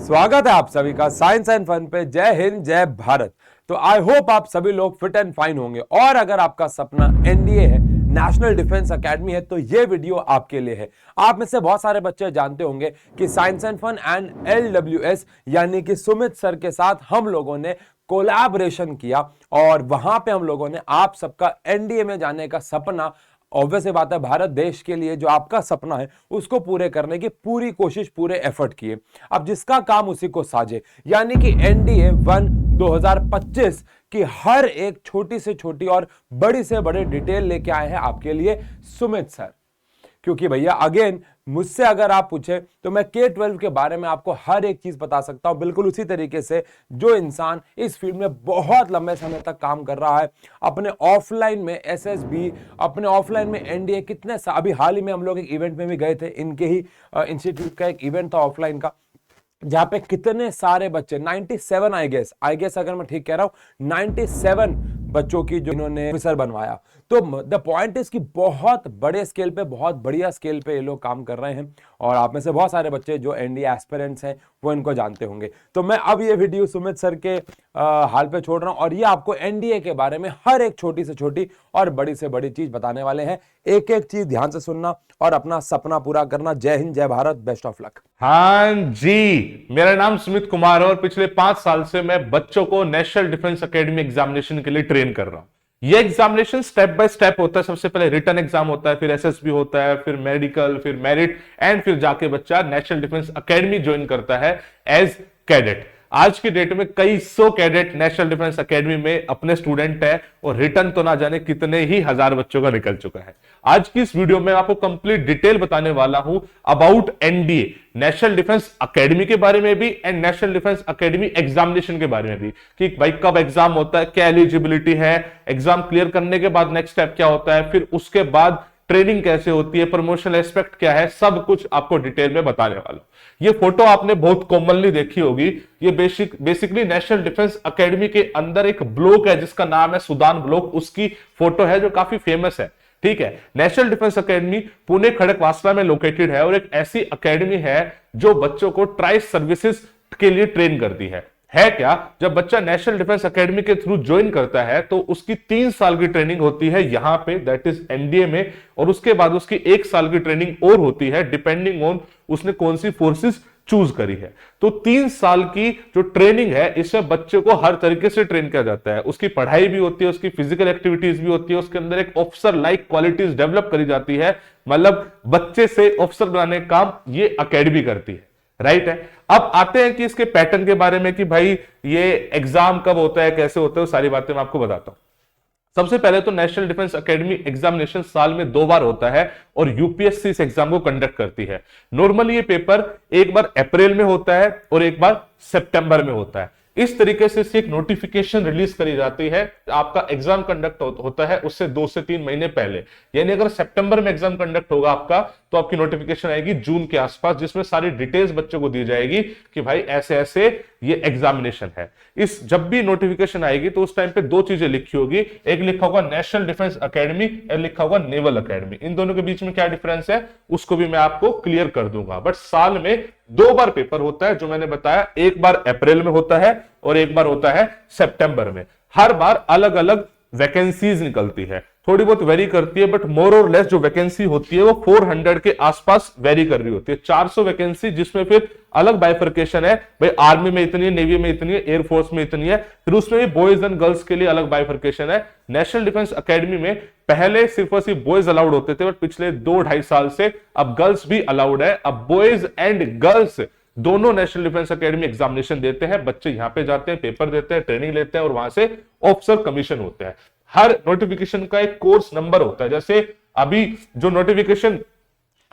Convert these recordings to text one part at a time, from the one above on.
स्वागत है आप सभी का साइंस एंड फन पे। जय हिंद जय भारत। तो आई होप आप सभी लोग फिट एंड फाइन होंगे और अगर आपका सपना एनडीए है, नेशनल डिफेंस एकेडमी है, तो ये वीडियो आपके लिए है। आप में से बहुत सारे बच्चे जानते होंगे कि science and fun and LWS यानी कि सुमित सर के साथ हम लोगों ने कोलैबोरेशन किया और वहां पे हम लोगों ने आप सबका एनडीए में जाने का सपना, ऑब्वियस बात है, भारत देश के लिए जो आपका सपना है उसको पूरे करने की पूरी कोशिश, पूरे एफर्ट किए। अब जिसका काम उसी को साजे, यानी कि एनडीए 1 2025 की हर एक छोटी से छोटी और बड़ी से बड़ी डिटेल लेके आए हैं आपके लिए सुमित सर। क्योंकि भैया अगेन मुझसे अगर आप पूछे तो मैं K-12 के बारे में आपको हर एक चीज बता सकता हूं, बिल्कुल उसी तरीके से जो इंसान इस फील्ड में बहुत लंबे समय तक काम कर रहा है, अपने ऑफलाइन में एसएसबी, अपने ऑफलाइन में एनडीए, कितने अभी हाल ही में हम लोग एक इवेंट में भी गए थे, इनके ही इंस्टीट्यूट का एक इवेंट था ऑफलाइन का, जहां पे कितने सारे बच्चे 97 आई गेस अगर मैं ठीक कह रहा हूं 97 बच्चों की जो इन्होंने ऑफिसर बनवाया। तो द पॉइंट इज कि बहुत बड़े स्केल पे, बहुत बढ़िया स्केल पे ये लोग काम कर रहे हैं और आप में से बहुत सारे बच्चे जो एनडीए एस्पिरेंट्स हैं वो इनको जानते होंगे। तो मैं अब ये वीडियो सुमित सर के हाल पे छोड़ रहा हूं और ये आपको एनडीए के बारे में हर एक छोटी से छोटी और बड़ी से बड़ी चीज बताने वाले हैं। एक एक चीज ध्यान से सुनना और अपना सपना पूरा करना। जय हिंद जय भारत, बेस्ट ऑफ लक। हाँ जी, मेरा नाम सुमित कुमार है और पिछले 5 साल से मैं बच्चों को नेशनल डिफेंस एकेडमी एग्जामिनेशन के लिए ट्रेन कर रहा हूं। ये एग्जामिनेशन स्टेप बाय स्टेप होता है। सबसे पहले रिटन एग्जाम होता है, फिर एसएसबी होता है, फिर मेडिकल, फिर मेरिट एंड फिर जाके बच्चा नेशनल डिफेंस एकेडमी ज्वाइन करता है एज कैडेट। आज की डेट में कई सौ कैडेट नेशनल डिफेंस एकेडमी में अपने स्टूडेंट है और रिटर्न तो ना जाने कितने ही हजार बच्चों का निकल चुका है। आज की इस वीडियो में आपको कंप्लीट डिटेल बताने वाला हूं about NDA, national defence academy के बारे में भी and national defence academy examination के बारे में भी, कि भाई कब एग्जाम होता है, क्या एलिजिबिलिटी है, एग्जाम क्लियर करने के बाद नेक्स्ट स्टेप क्या होता है, फिर उसके बाद ट्रेनिंग कैसे होती है, प्रमोशनल एस्पेक्ट क्या है, सब कुछ आपको डिटेल में बताने वाला हूं। ये फोटो आपने बहुत कॉमनली देखी होगी। ये बेसिकली नेशनल डिफेंस एकेडमी के अंदर एक ब्लॉक है जिसका नाम है सुदान ब्लॉक, उसकी फोटो है जो काफी फेमस है। ठीक है, national defence academy Pune Khadakwasla में लोकेटेड है और एक ऐसी एकेडमी है जो बच्चों को ट्राइस सर्विसेज के लिए ट्रेन करती है क्या? जब बच्चा नेशनल डिफेंस एकेडमी के थ्रू ज्वाइन करता है तो उसकी 3 साल की ट्रेनिंग होती है यहां पे, दैट इज एनडीए में, और उसके बाद उसकी 1 साल की ट्रेनिंग और होती है डिपेंडिंग ऑन उसने कौन सी फोर्सेस चूज करी है। तो 3 साल की जो ट्रेनिंग है इसमें बच्चे को हर तरीके से ट्रेन किया जाता है। उसकी पढ़ाई भी होती है, उसकी फिजिकल एक्टिविटीज भी होती है, उसके अंदर एक ऑफिसर लाइक क्वालिटीज डेवलप करी जाती है। मतलब बच्चे से ऑफिसर बनाने का काम ये एकेडमी करती है, राइट है। अब आते हैं कि इसके पैटर्न के बारे में, कि भाई ये एग्जाम कब होता है, कैसे होता है, वो सारी बातें मैं आपको बताता हूं। सबसे पहले तो नेशनल डिफेंस एकेडमी एग्जामिनेशन साल में 2 बार होता है और यूपीएससी इस एग्जाम को कंडक्ट करती है। नॉर्मली ये पेपर एक बार अप्रैल में होता है और एक बार सितंबर में होता है। इस तरीके से एक नोटिफिकेशन रिलीज करी जाती है। आपका एग्जाम कंडक्ट होता है उससे 2 से 3 महीने पहले, यानी अगर सितंबर में एग्जाम कंडक्ट होगा आपका तो आपकी नोटिफिकेशन आएगी जून के आसपास, जिसमें सारी डिटेल्स बच्चों को दी जाएगी कि भाई ऐसे ऐसे ये एग्जामिनेशन है। इस जब भी नोटिफिकेशन आएगी तो उस टाइम पे 2 चीजें लिखी होगी, एक लिखा होगा नेशनल डिफेंस एकेडमी और लिखा होगा नेवल एकेडमी। इन दोनों के बीच में क्या डिफरेंस है उसको भी मैं आपको क्लियर कर दूंगा। बट साल में 2 बार पेपर होता है, जो मैंने बताया, एक बार अप्रैल में होता है और एक बार होता है सितंबर में। हर बार अलग अलग वैकेंसीज निकलती है, थोड़ी बहुत वेरी करती है, बट मोर और लेस जो वैकेंसी होती है वो 400 के आसपास वेरी कर रही होती है। 400 वैकेंसी, जिसमें फिर अलग बाइफर्केशन है, भाई आर्मी में इतनी है, नेवी में इतनी है, एयरफोर्स में इतनी है, फिर उसमें भी बॉयज एंड गर्ल्स के लिए अलग बाइफर्केशन है। नेशनल डिफेंस एकेडमी में पहले सिर्फ और सिर्फ बॉयज अलाउड होते थे, बट पिछले 2-2.5 साल से अब गर्ल्स भी अलाउड है। अब बॉयज एंड गर्ल्स दोनों नेशनल डिफेंस एकेडमी एग्जामिनेशन देते हैं। बच्चे यहां पे जाते हैं, पेपर देते हैं, ट्रेनिंग लेते हैं और वहां से ऑफिसर कमीशन होते हैं। हर नोटिफिकेशन का एक कोर्स नंबर होता है। जैसे अभी जो नोटिफिकेशन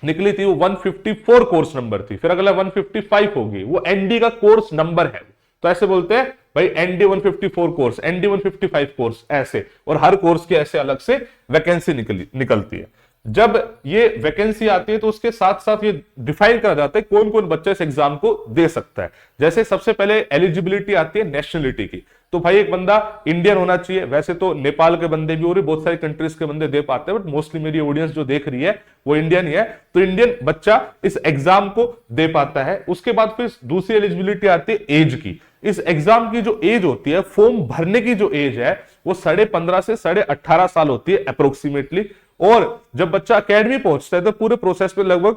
निकली थी वो 154 कोर्स नंबर थी, फिर अगला 155 होगी, वो एनडी का कोर्स नंबर है। तो ऐसे बोलते हैं भाई एनडी 154 कोर्स, एनडी 155 कोर्स, ऐसे, और हर कोर्स के ऐसे अलग से वैकेंसी निकलती है। जब ये वैकेंसी आती है तो उसके साथ साथ ये डिफाइन करा जाता है कौन कौन बच्चा इस एग्जाम को दे सकता है। जैसे सबसे पहले एलिजिबिलिटी आती है नेशनलिटी की। तो भाई एक बंदा इंडियन होना चाहिए। वैसे तो नेपाल के बंदे भी हो रहे, बहुत सारी कंट्रीज के बंदे दे पाते हैं, बट मोस्टली मेरी ऑडियंस जो देख रही है वो इंडियन ही है, तो इंडियन बच्चा इस एग्जाम को दे पाता है। उसके बाद फिर दूसरी एलिजिबिलिटी आती है एज की। इस एग्जाम की जो एज होती है, फॉर्म भरने की जो एज है, वो 15.5 से 18.5 साल होती है अप्रोक्सीमेटली। और जब बच्चा अकेडमी पहुंचता है तो पूरे प्रोसेस में लगभग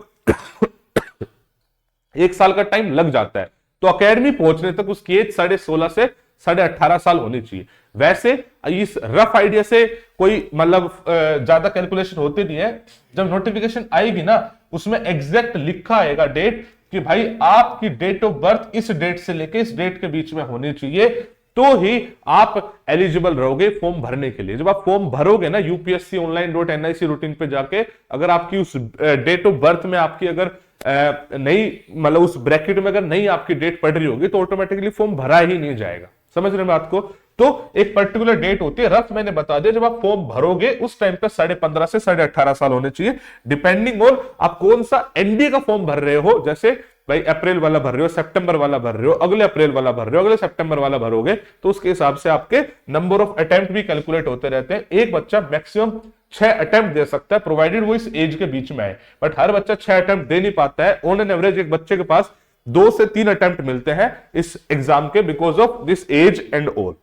1 साल का टाइम लग जाता है। तो अकेडमी पहुंचने तक उसकी एज 16.5 से 18.5 साल होनी चाहिए। वैसे इस रफ आइडिया से कोई मतलब ज्यादा कैलकुलेशन होती नहीं है। जब नोटिफिकेशन आएगी ना, उसमें एग्जैक्ट लिखा आएगा डेट कि भाई आपकी डेट ऑफ बर्थ इस डेट से लेके इस डेट के बीच में होनी चाहिए, तो ही आप एलिजिबल रहोगे फॉर्म भरने के लिए। जब आप फॉर्म भरोगे ना upsconline.nic रूटीन पे जाके, अगर आपकी उस डेट ऑफ बर्थ में आपकी अगर नहीं मतलब उस ब्रैकेट में अगर नहीं आपकी डेट पड़ रही होगी तो ऑटोमेटिकली फॉर्म भरा ही नहीं जाएगा। समझ रहे हैं बात को? तो एक पर्टिकुलर डेट होती है, रफ मैंने बता दिया, जब आप फॉर्म भरोगे उस टाइम पे 15.5 से 18.5 साल होने चाहिए, डिपेंडिंग ऑन आप कौन सा एनडीए का फॉर्म भर रहे हो। जैसे भाई अप्रैल वाला भर रहे हो, सितंबर वाला भर रहे हो, अगले अप्रैल वाला भर रहे हो, अगले सितंबर वाला भरोगे, तो उसके हिसाब से आपके नंबर ऑफ अटेम्प्ट भी कैलकुलेट होते रहते हैं। एक बच्चा मैक्सिमम 6 अटेम्प्ट दे सकता है, प्रोवाइडेड वो इस एज के बीच में है, बट हर बच्चा 6 अटेम्प्ट दे नहीं पाता है। ऑन एन एवरेज एक बच्चे के पास 2 से 3 अटेम्प्ट मिलते हैं इस एग्जाम के, because of this age and all.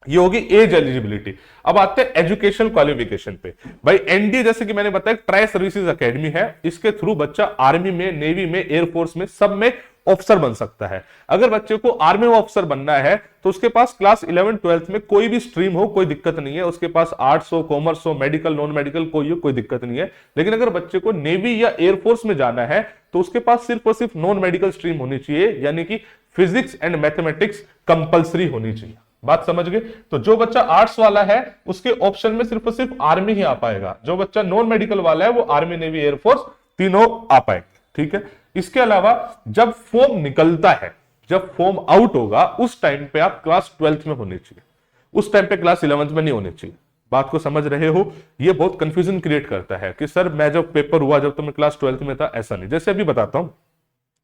ये होगी एज एलिजिबिलिटी। अब आते हैं एजुकेशन क्वालिफिकेशन पे। भाई एनडीए जैसे कि मैंने बताया ट्राई सर्विसेज एकेडमी है, इसके थ्रू बच्चा आर्मी में, नेवी में, एयरफोर्स में, सब में ऑफिसर बन सकता है। अगर बच्चे को आर्मी में ऑफिसर बनना है तो उसके पास क्लास 11-12 में कोई भी स्ट्रीम हो, कोई दिक्कत नहीं है। उसके पास आर्ट्स हो, कॉमर्स हो, मेडिकल, नॉन मेडिकल कोई हो, कोई दिक्कत नहीं है। लेकिन अगर बच्चे को नेवी या एयरफोर्स में जाना है तो उसके पास सिर्फ और सिर्फ नॉन मेडिकल स्ट्रीम होनी चाहिए, यानी कि फिजिक्स एंड मैथमेटिक्स कंपलसरी होनी चाहिए। बात समझ गए? तो जो बच्चा आर्ट्स वाला है उसके ऑप्शन में सिर्फ और सिर्फ आर्मी ही आ पाएगा। जो बच्चा नॉन मेडिकल वाला है वो आर्मी, नेवी, एयरफोर्स तीनों आ पाएगा। ठीक है। इसके अलावा जब फॉर्म निकलता है, जब फॉर्म आउट होगा, उस टाइम पे आप क्लास 12th में होने चाहिए, उस टाइम पे क्लास 11th में नहीं होने चाहिए। बात को समझ रहे हो? ये बहुत कंफ्यूजन क्रिएट करता है कि सर मैं जब पेपर हुआ जब तो मैं क्लास 12th में था, ऐसा नहीं। जैसे अभी बताता हूं,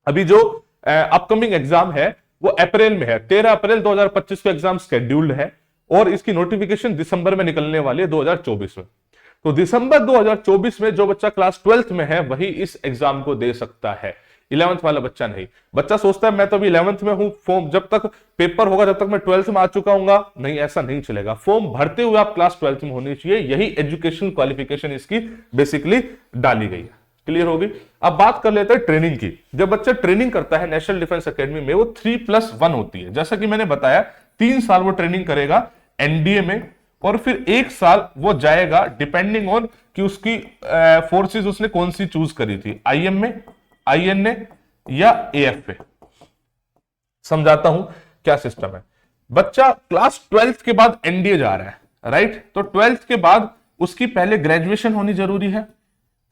अभी जो अपकमिंग एग्जाम है वो अप्रैल में है, 13 अप्रैल 2025 को एग्जाम शेड्यूल्ड है और इसकी नोटिफिकेशन दिसंबर में निकलने वाली है 2024 में। तो दिसंबर 2024 में जो बच्चा क्लास 12th में है वही इस एग्जाम को दे सकता है, 11th वाला बच्चा नहीं। बच्चा सोचता है मैं तो अभी 11th में हूं, फॉर्म जब तक पेपर होगा जब तक मैं 12th में आ चुका हूंगा, नहीं, ऐसा नहीं चलेगा। फॉर्म भरते हुए आप क्लास 12th में होनी चाहिए, यही एजुकेशन क्वालिफिकेशन इसकी बेसिकली डाली गई है। क्लियर होगी? अब बात कर लेते हैं ट्रेनिंग की। जब बच्चा ट्रेनिंग करता है नेशनल डिफेंस एकेडमी में, वो 3+1 होती है। जैसा कि मैंने बताया 3 साल वो ट्रेनिंग करेगा एनडीए में और फिर 1 साल वो जाएगा डिपेंडिंग ऑन कि उसकी फोर्सेस उसने कौन सी चूज करी थी, आईएम में, आईएनए या एएफ पे। समझाता हूं क्या सिस्टम है। बच्चा क्लास 12th के बाद एनडीए जा रहा है, राइट? तो 12th के बाद उसकी पहले ग्रेजुएशन होनी जरूरी है।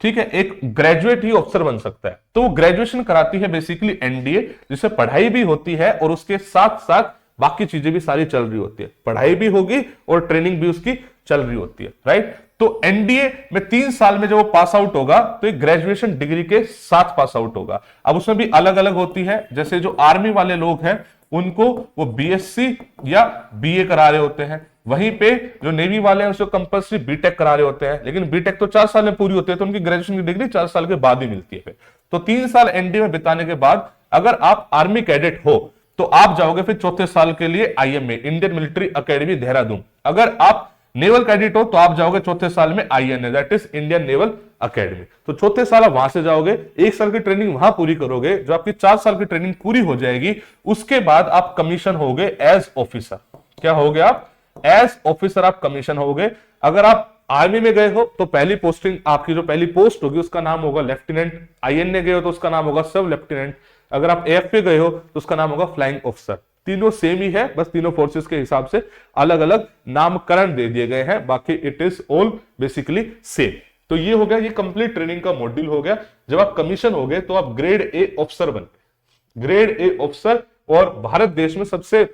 ठीक है, एक ग्रेजुएट ही ऑफिसर बन सकता है। तो वो ग्रेजुएशन कराती है बेसिकली एनडीए, जिससे पढ़ाई भी होती है और उसके साथ साथ बाकी चीजें भी सारी चल रही होती है। पढ़ाई भी होगी और ट्रेनिंग भी उसकी चल रही होती है, राइट? तो एनडीए में 3 साल में जब वो पास आउट होगा तो एक ग्रेजुएशन डिग्री के साथ पास आउट होगा। अब उसमें भी अलग अलग होती है, जैसे जो आर्मी वाले लोग हैं उनको वो बीएससी या बीए करा रहे होते हैं, वहीं पे जो नेवी वाले हैं उसको कंपल्सरी बीटेक करा रहे होते हैं, लेकिन बीटेक तो 4 साल में पूरी होती है, तो उनकी ग्रेजुएशन की डिग्री 4 साल के बाद ही मिलती है फिर। तो 3 साल एनडीए में बिताने के बाद अगर आप आर्मी कैडेट हो तो आप जाओगे फिर 4थे साल के लिए IMA, Indian military academy Dehradun. अगर आप नेवल कैडेट हो तो आप जाओगे 4थे साल में INA, that is Indian naval academy. तो 4थे साल आप वहां से जाओगे, 1 साल की ट्रेनिंग वहां पूरी करोगे, जो आपकी 4 साल की ट्रेनिंग पूरी हो जाएगी, उसके बाद आप कमीशन होगे एज ऑफिसर। क्या होगे आप? एज ऑफिसर आप कमीशन होगे। अगर आप आर्मी में गए हो तो पहली पोस्टिंग, आपकी जो पहली पोस्ट होगी उसका नाम होगा लेफ्टिनेंट, आईएनए गए हो तो उसका नाम होगा सब लेफ्टिनेंट, अगर आप एएफ पे गए हो तो उसका नाम होगा फ्लाइंग ऑफिसर। तीनों सेम ही है, बस तीनों फोर्सेस के हिसाब से अलग अलग नामकरण दे दिए गए हैं, बाकी it is all basically same. तो ये हो गया, ये कंप्लीट ट्रेनिंग का मॉड्यूल हो गया। जब आप कमीशन हो गए तो आप ग्रेड ए ऑफिसर बन गए, ग्रेड ए ऑफिसर। और भारत देश में सबसे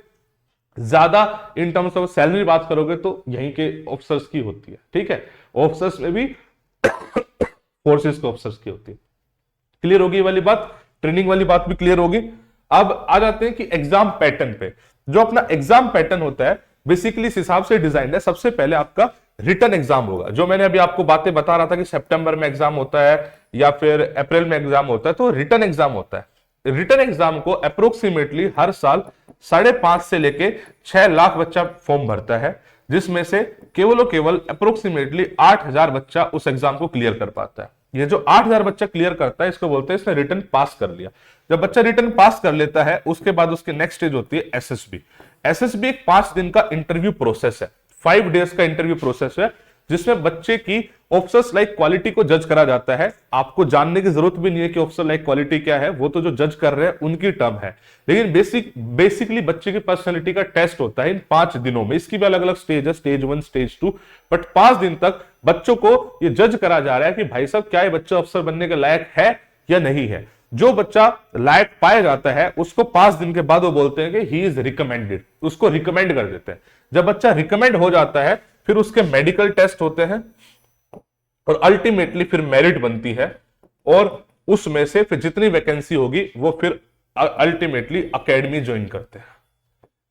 ज्यादा इन टर्म्स ऑफ सैलरी बात करोगे तो यहीं के ऑफिसर्स की होती है। ठीक है, ऑफिसर्स में भी फोर्सेस के ऑफिसर्स की होती है। क्लियर होगी ये वाली बात? ट्रेनिंग वाली बात भी क्लियर होगी। अब आ जाते हैं कि एग्जाम पैटर्न पे। जो अपना एग्जाम पैटर्न होता है बेसिकली इस हिसाब से डिजाइन है। सबसे पहले आपका रिटन एग्जाम होगा, जो मैंने अभी आपको बातें बता रहा था कि सितंबर में एग्जाम होता है या फिर अप्रैल में एग्जाम होता है, तो रिटन एग्जाम होता है। रिटन एग्जाम को अप्रोक्सीमेटली हर साल 5.5 से लेके 6 लाख बच्चा फॉर्म भरता है, जिसमें से केवल और केवल अप्रोक्सीमेटली 8,000 बच्चा उस एग्जाम को क्लियर कर पाता है। ये जो 8,000 बच्चा क्लियर करता है, इसको बोलते हैं इसने रिटन पास कर लिया। जब बच्चा रिटन पास कर लेता है, उसके बाद उसकी नेक्स्ट स्टेज होती है एसएसबी। एसएसबी एक 5 दिन का इंटरव्यू प्रोसेस है, 5 डेज का इंटरव्यू प्रोसेस है, जिसमें बच्चे की ऑफिसर्स लाइक क्वालिटी को जज करा जाता है। आपको जानने की जरूरत भी नहीं है कि ऑफिसर लाइक क्वालिटी क्या है, वो तो जो जज कर रहे हैं उनकी टर्म है। लेकिन बेसिकली बच्चे की पर्सनैलिटी का टेस्ट होता है इन 5 दिनों में। इसकी भी अलग अलग स्टेज है, स्टेज 1, स्टेज 2, बट 5 दिन तक बच्चों को ये जज करा जा रहा है कि भाई साहब क्या ये बच्चा अफसर बनने के लायक है या नहीं है। जो बच्चा लायक पाया जाता है उसको 5 दिन के बाद वो बोलते हैं कि ही इज रिकमेंडेड, उसको रिकमेंड कर देते हैं। जब बच्चा रिकमेंड हो जाता है, फिर उसके मेडिकल टेस्ट होते हैं और अल्टीमेटली फिर मेरिट बनती है, और उसमें से फिर जितनी वैकेंसी होगी वो फिर अल्टीमेटली एकेडमी ज्वाइन करते हैं।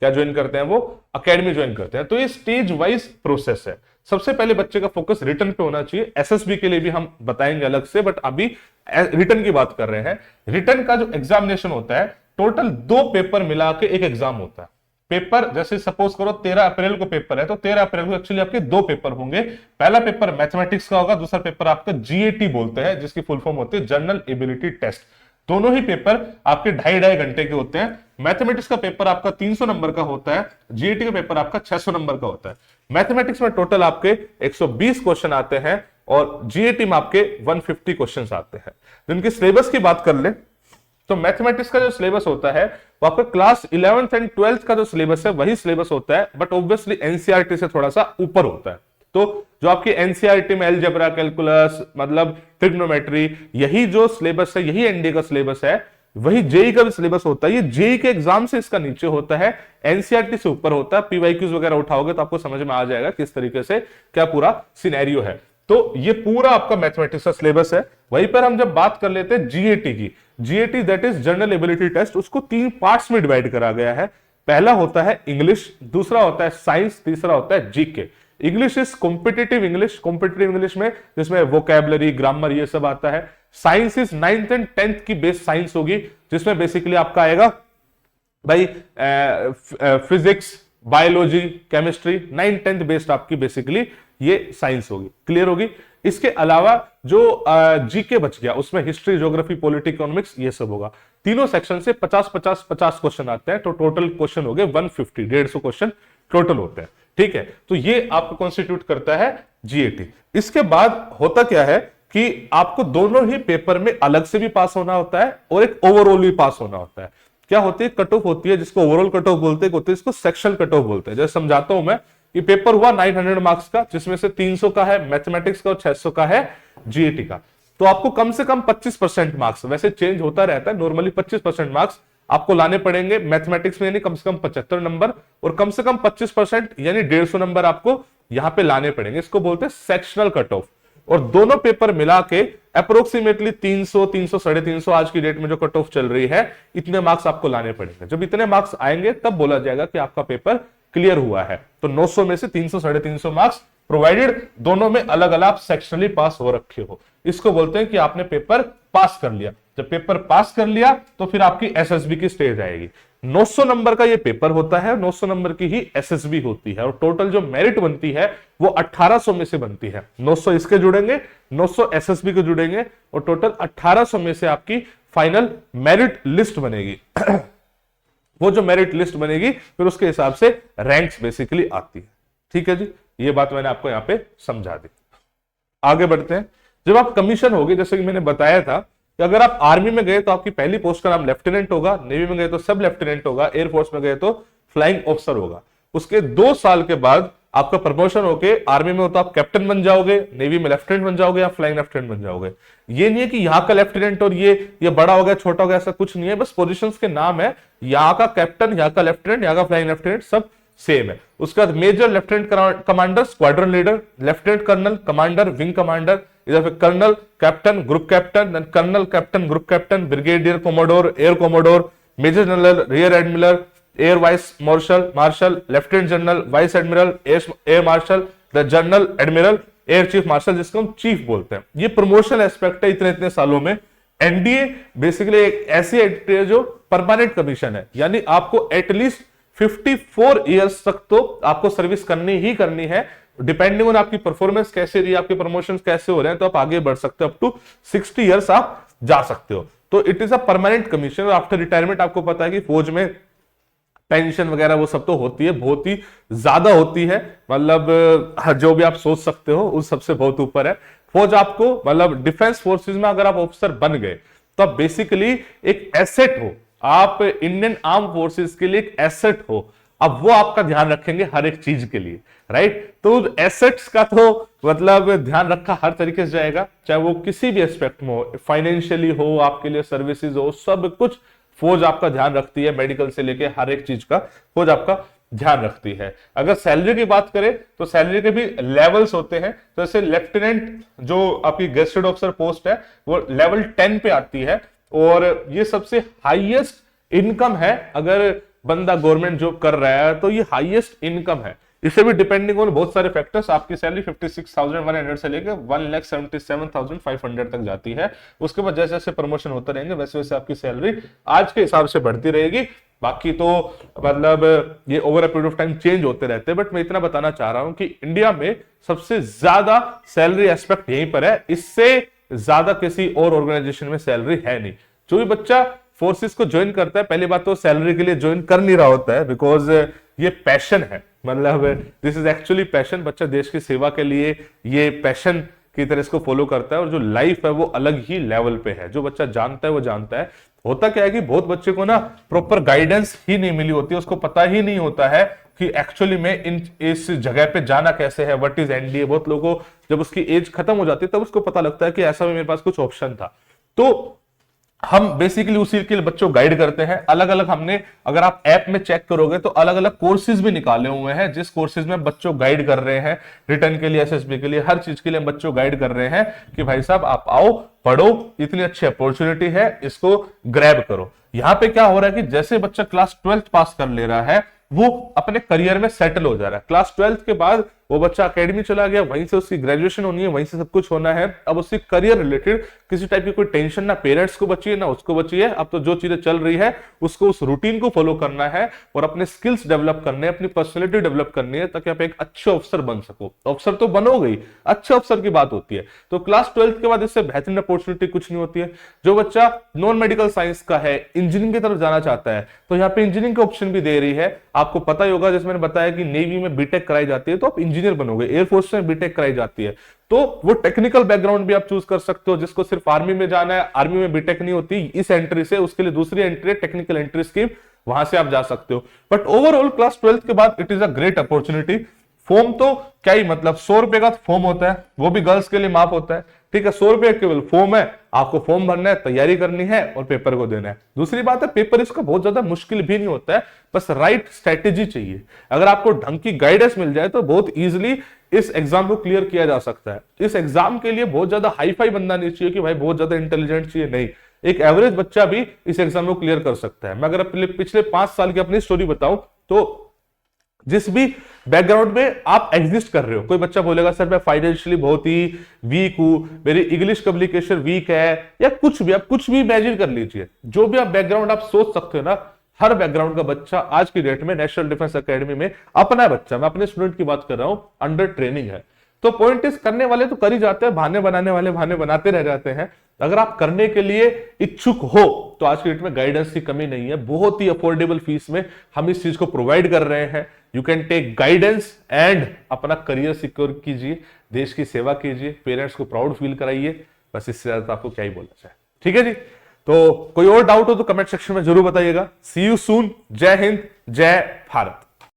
क्या ज्वाइन करते हैं? वो एकेडमी ज्वाइन करते हैं। तो ये स्टेज वाइज प्रोसेस है। सबसे पहले बच्चे का फोकस रिटन पे होना चाहिए। एसएसबी के लिए भी हम बताएंगे अलग से, बट अभी रिटन की बात कर रहे हैं। रिटन का जो एग्जामिनेशन होता है, टोटल 2 पेपर मिला के एक एग्जाम होता है। पेपर जैसे सपोज करो 13 अप्रैल को पेपर है, तो 13 अप्रैल को एक्चुअली आपके 2 पेपर होंगे। पहला पेपर मैथमेटिक्स का होगा, दूसरा पेपर आपका जीएटी बोलते हैं, जिसकी फुल फॉर्म होती है जनरल एबिलिटी टेस्ट। दोनों ही पेपर आपके 2.5 घंटे के होते हैं। मैथमेटिक्स का पेपर आपका 300 नंबर का होता है, जीएटी का पेपर आपका 600 नंबर का होता है। मैथमेटिक्स में टोटल आपके 120 क्वेश्चन आते हैं और जीएटी में आपके 150 क्वेश्चन आते हैं। जिनकी सिलेबस की बात कर ले तो मैथमेटिक्स का जो सिलेबस होता है वो आपका क्लास 11th एंड 12th का जो सिलेबस है वही सिलेबस होता है, बट ऑब्वियसली एनसीईआरटी से थोड़ा सा ऊपर होता है। तो जो आपकी एनसीईआरटी में अलजेब्रा, कैलकुलस, मतलब ट्रिग्नोमेट्री, यही जो सिलेबस है, यही एनडीए का सिलेबस है, वही जेई का भी सिलेबस होता है। ये जेई के एग्जाम से इसका नीचे होता है, एनसीईआरटी से ऊपर होता है। पीवाईक्यूज वगैरह उठाओगे तो आपको समझ में आ जाएगा किस तरीके से क्या पूरा सिनेरियो है। तो ये पूरा आपका मैथमेटिक्स का सिलेबस है। वहीं पर हम जब बात कर लेते हैं जीएटी की, GAT that is general ability test, उसको 3 पार्ट्स में डिवाइड करा गया है। पहला होता है इंग्लिश, दूसरा होता है साइंस, तीसरा होता है GK. English is competitive English, competitive English में जिसमें वोकैबुलरी, ग्रामर, ये सब आता है। Science is 9th and 10th की बेस्ड साइंस होगी, जिसमें बेसिकली आपका आएगा भाई physics, biology, chemistry, 9th 10th based आपकी बेसिकली ये साइंस होगी। क्लियर होगी? इसके अलावा जो जीके बच गया उसमें हिस्ट्री, ज्योग्राफी, पॉलिटी, इकोनॉमिक्स, ये सब होगा। तीनों सेक्शन से 50-50-50 क्वेश्चन आते हैं, तो टोटल क्वेश्चन हो गए 150, 150 क्वेश्चन टोटल होते हैं। ठीक है, तो ये आपको कॉन्स्टिट्यूट करता है जीएटी। इसके बाद होता क्या है कि आपको दोनों ही पेपर में अलग से भी पास होना होता है और एक ओवरऑल भी पास होना होता है। क्या होती है? कट ऑफ होती है, जिसको ओवरऑल कट ऑफ बोलते हैं, इसको सेक्शन कट ऑफ बोलते हैं। जैसे समझाता हूं मैं कि पेपर हुआ 900 मार्क्स का, जिसमें से 300 का है मैथमेटिक्स का और 600 का है जीएटी का। तो आपको कम से कम 25% मार्क्स, वैसे चेंज होता रहता है, नॉर्मली 25% मार्क्स आपको लाने पड़ेंगे मैथमेटिक्स में, यानी कम से कम 75 नंबर, और कम से कम 25% यानी 150 नंबर आपको यहां पे लाने पड़ेंगे। इसको बोलते हैं सेक्शनल कट ऑफ। और दोनों पेपर मिला के अप्रोक्सीमेटली 300, 300, 350 आज की डेट में जो कट ऑफ चल रही है, इतने मार्क्स आपको लाने पड़ेंगे। जब इतने मार्क्स आएंगे तब बोला जाएगा कि आपका पेपर क्लियर हुआ है। तो 900 में से 300, 350 मार्क्स, प्रोवाइडेड दोनों में अलग अलग सेक्शनली पास हो रखे हो। इसको बोलते हैं कि आपने पेपर पास कर लिया। जब पेपर पास कर लिया तो फिर आपकी एसएसबी की स्टेज आएगी। 900 नंबर का ये पेपर होता है, 900 नंबर की ही एसएसबी होती है, और टोटल जो मेरिट बनती है वो 1800 में से बनती है। 900 इसके जुड़ेंगे, 900 एसएसबी के जुड़ेंगे, और टोटल 1800 में से आपकी फाइनल मेरिट लिस्ट बनेगी। वो जो मेरिट लिस्ट बनेगी फिर उसके हिसाब से रैंक्स बेसिकली आती है। ठीक है जी, ये बात मैंने आपको यहां पे समझा दी। आगे बढ़ते हैं। जब आप कमीशन होगी, जैसे कि मैंने बताया था कि अगर आप आर्मी में गए तो आपकी पहली पोस्ट का नाम लेफ्टिनेंट होगा, नेवी में गए तो सब लेफ्टिनेंट होगा, एयरफोर्स में गए तो फ्लाइंग ऑफिसर होगा। उसके 2 साल के बाद आपका प्रमोशन होके आर्मी में हो तो आप कैप्टन बन जाओगे, नेवी में लेफ्टिनेंट बन जाओगे या फ्लाइंग लेफ्टिनेंट बन जाओगे। ये नहीं है कि यहाँ का लेफ्टिनेंट और ये बड़ा हो गया, छोटा हो गया, ऐसा कुछ नहीं है, बस पोजीशंस के नाम है। यहाँ का कैप्टन, यहाँ का लेफ्टिनेंट, यहाँ का फ्लाइंग लेफ्टिनेंट, सब सेम है। उसके बाद major, lieutenant commander, squadron leader, lieutenant colonel, commander, wing commander, इधर फिर colonel, captain, group captain, then colonel, captain, group captain, brigadier, commodore, air commodore, major general, rear admiral, air vice marshal, marshal, lieutenant general, vice admiral, air marshal, the general admiral, air chief marshal, जिसको हम chief बोलते हैं। ये promotion aspect है इतने इतने सालों में। एनडीए बेसिकली एक ऐसी एंटिटी है जो परमानेंट कमीशन है, यानी आपको एटलीस्ट 54 ईयर्स तक तो आपको सर्विस करनी ही करनी है। डिपेंडिंग ऑन आपकी परफॉर्मेंस कैसे रही, आपके प्रमोशन कैसे हो रहे हैं, तो आप आगे बढ़ सकते हो, अप टू 60 ईयर्स आप जा सकते हो। तो it is a permanent commission. और आफ्टर रिटायरमेंट आपको पता है कि फौज में पेंशन वगैरह वो सब तो होती है, बहुत ही ज्यादा होती है, मतलब जो भी आप सोच सकते हो उस सबसे बहुत ऊपर है। फौज आपको मतलब डिफेंस फोर्सेस में अगर आप ऑफिसर बन गए तो आप बेसिकली एक एसेट हो, आप इंडियन आर्म फोर्सेस के लिए एक एसेट हो। अब वो आपका ध्यान रखेंगे हर एक चीज के लिए, राइट। तो एसेट्स का तो मतलब ध्यान रखा हर तरीके से जाएगा, चाहे वो किसी भी एस्पेक्ट में हो, फाइनेंशियली हो, आपके लिए सर्विसेज हो, सब कुछ फौज आपका ध्यान रखती है। मेडिकल से लेके हर एक चीज का फौज आपका ध्यान रखती है। अगर सैलरी की बात करें तो सैलरी के भी लेवल्स होते हैं। तो जैसे लेफ्टिनेंट जो आपकी गेस्टेड ऑफिसर पोस्ट है वो लेवल 10 पे आती है, और ये सबसे हाईएस्ट इनकम है। अगर बंदा गवर्नमेंट जॉब कर रहा है तो ये हाईएस्ट इनकम है। इसे भी डिपेंडिंग ऑन बहुत सारे फैक्टर्स आपकी सैलरी 56,100 से लेकर 1,77,500 तक जाती है। उसके बाद जैसे जैसे प्रमोशन होते रहेंगे वैसे वैसे आपकी सैलरी आज के हिसाब से बढ़ती रहेगी। बाकी तो मतलब ये over a period of time change होते रहते हैं। बट मैं इतना बताना चाह रहा हूं कि इंडिया में सबसे ज्यादा सैलरी एस्पेक्ट यहीं पर है, इससे ज्यादा किसी और ऑर्गेनाइजेशन में सैलरी है नहीं। जो भी बच्चा फोर्सेस को ज्वाइन करता है, पहली बात तो सैलरी के लिए ज्वाइन कर नहीं रहा होता है, बिकॉज ये पैशन है, मतलब दिस इज एक्चुअली पैशन। बच्चा देश की सेवा के लिए ये पैशन की तरह इसको फॉलो करता है, और जो लाइफ है वो अलग ही लेवल पे है। जो बच्चा जानता है वो जानता है। होता क्या है कि बहुत बच्चे को ना प्रॉपर गाइडेंस ही नहीं मिली होती है, उसको पता ही नहीं होता है कि एक्चुअली में इस जगह पे जाना कैसे है, व्हाट इज एनडीए। बहुत लोगों को जब उसकी एज खत्म हो जाती है तब उसको पता लगता है कि ऐसा भी मेरे पास कुछ ऑप्शन था। तो हम बेसिकली उसी के लिए बच्चों को गाइड करते हैं। अलग अलग हमने, अगर आप ऐप में चेक करोगे तो अलग अलग कोर्सेज भी निकाले हुए हैं, जिस कोर्सेज में बच्चों गाइड कर रहे हैं, रिटर्न के लिए, एसएसबी के लिए, हर चीज के लिए बच्चों गाइड कर रहे हैं कि भाई साहब आप आओ, पढ़ो, इतनी अच्छी अपॉर्चुनिटी है, इसको ग्रैब करो। यहां पे क्या हो रहा है कि जैसे बच्चा क्लास 12 पास कर ले रहा है वो अपने करियर में सेटल हो जा रहा है। क्लास 12 के बाद वो बच्चा एकेडमी चला गया, वहीं से उसकी ग्रेजुएशन होनी है, वहीं से सब कुछ होना है। अब उसकी करियर रिलेटेड किसी टाइप की कोई टेंशन ना पेरेंट्स को बची है ना उसको बची है। अब तो जो चीजें चल रही है उसको उस रूटीन को फॉलो करना है और अपने स्किल्स डेवलप करने हैं, अपनी पर्सनैलिटी डेवलप करनी है, ताकि आप एक अच्छे ऑफिसर बन सको। ऑफिसर तो बनोगे ही, अच्छे ऑफिसर की बात होती है। तो क्लास 12 के बाद इससे बेहतरीन अपॉर्चुनिटी कुछ नहीं होती है। जो बच्चा नॉन मेडिकल साइंस का है, इंजीनियरिंग की तरफ जाना चाहता है, तो यहाँ पे इंजीनियरिंग का ऑप्शन भी दे रही है। आपको पता ही होगा, जैसे मैंने बताया कि नेवी में बीटेक कराई जाती है तो आप इंजीनियर बनोगे, एयरफोर्स में बीटेक कराई जाती है तो वो टेक्निकल बैकग्राउंड भी आप चूज कर सकते हो। जिसको सिर्फ आर्मी में जाना है, आर्मी में बीटेक नहीं होती इस एंट्री से, उसके लिए दूसरी एंट्री है टेक्निकल एंट्री स्कीम, वहां से आप जा सकते हो। बट ओवरऑल क्लास 12 के बाद it is a great opportunity. Form तो क्या ही मतलब 100 रुपए का फॉर्म होता है, वो भी गर्ल्स के लिए माफ होता है, ठीक है। 100 रुपए केवल फॉर्म है, आपको फॉर्म भरना है, तैयारी करनी है और पेपर को देना है। दूसरी बात है पेपर इसका बहुत ज्यादा मुश्किल भी नहीं होता है, बस राइट स्ट्रेटेजी चाहिए। अगर आपको ढंग की गाइडेंस मिल जाए तो बहुत इजीली इस एग्जाम को क्लियर किया जा सकता है। इस एग्जाम के लिए बहुत ज्यादा हाई फाई बंदा नहीं चाहिए कि भाई बहुत ज्यादा इंटेलिजेंट चाहिए, नहीं, एक एवरेज बच्चा भी इस एग्जाम को क्लियर कर सकता है। मैं अगर पिछले 5 साल की अपनी स्टोरी बताऊं तो जिस भी बैकग्राउंड में आप एग्जिस्ट कर रहे हो, कोई बच्चा बोलेगा सर मैं फाइनेंशियली बहुत ही वीक हूं, मेरी इंग्लिश कम्युनिकेशन वीक है, या कुछ भी, आप कुछ भी इमेजिन कर लीजिए, जो भी आप बैकग्राउंड आप सोच सकते हो ना, हर बैकग्राउंड का बच्चा आज की डेट में नेशनल डिफेंस एकेडमी में अपना बच्चा, मैं अपने स्टूडेंट की बात कर रहा हूं, अंडर ट्रेनिंग है। तो पॉइंट इस करने वाले तो कर ही जाते हैं, बहाने बनाने वाले बहाने बनाते रह जाते हैं। अगर आप करने के लिए इच्छुक हो तो आज की डेट में गाइडेंस की कमी नहीं है, बहुत ही अफोर्डेबल फीस में हम इस चीज को प्रोवाइड कर रहे हैं। You can take guidance and अपना करियर सिक्योर कीजिए, देश की सेवा कीजिए, पेरेंट्स को प्राउड फील कराइए, बस इससे ज्यादा आपको क्या ही बोलना चाहिए। ठीक है जी, तो कोई और डाउट हो तो कमेंट सेक्शन में जरूर बताइएगा। सी यू सून। जय हिंद, जय भारत।